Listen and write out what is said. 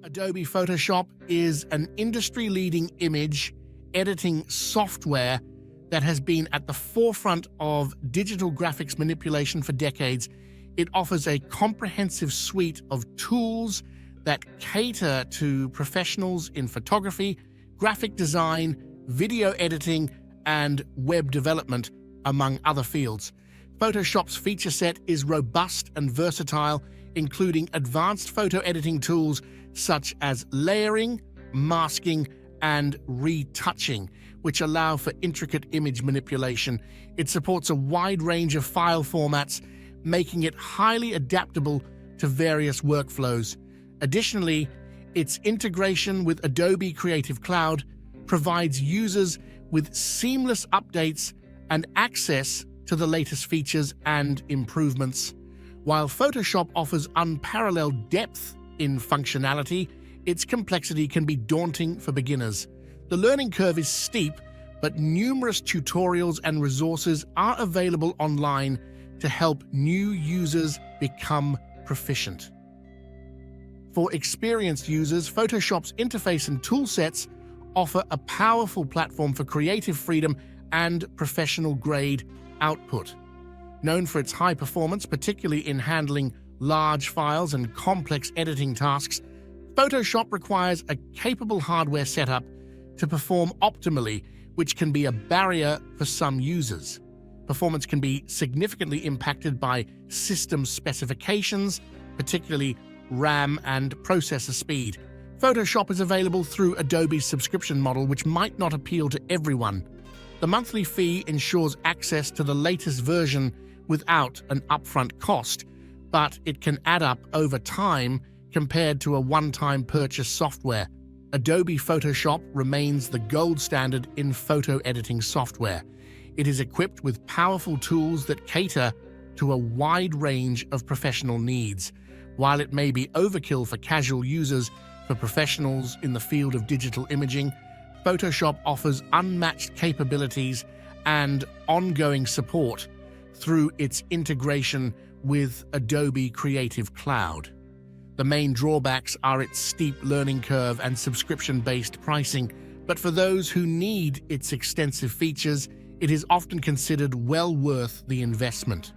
Adobe Photoshop is an industry-leading image editing software that has been at the forefront of digital graphics manipulation for decades. It offers a comprehensive suite of tools that cater to professionals in photography, graphic design, video editing, and web development, among other fields. Photoshop's feature set is robust and versatile, including advanced photo editing tools such as layering, masking, and retouching, which allow for intricate image manipulation. It supports a wide range of file formats, making it highly adaptable to various workflows. Additionally, its integration with Adobe Creative Cloud provides users with seamless updates and access to the latest features and improvements. While Photoshop offers unparalleled depth in functionality, its complexity can be daunting for beginners. The learning curve is steep, but numerous tutorials and resources are available online to help new users become proficient. For experienced users, Photoshop's interface and toolsets offer a powerful platform for creative freedom and professional-grade output. Known for its high performance, particularly in handling large files and complex editing tasks, Photoshop requires a capable hardware setup to perform optimally, which can be a barrier for some users. Performance can be significantly impacted by system specifications, particularly RAM and processor speed. Photoshop is available through Adobe's subscription model, which might not appeal to everyone. The monthly fee ensures access to the latest version without an upfront cost, but it can add up over time compared to a one-time purchase software. Adobe Photoshop remains the gold standard in photo editing software. It is equipped with powerful tools that cater to a wide range of professional needs. While it may be overkill for casual users, for professionals in the field of digital imaging, Photoshop offers unmatched capabilities and ongoing support through its integration with Adobe Creative Cloud. The main drawbacks are its steep learning curve and subscription-based pricing, but for those who need its extensive features, it is often considered well worth the investment.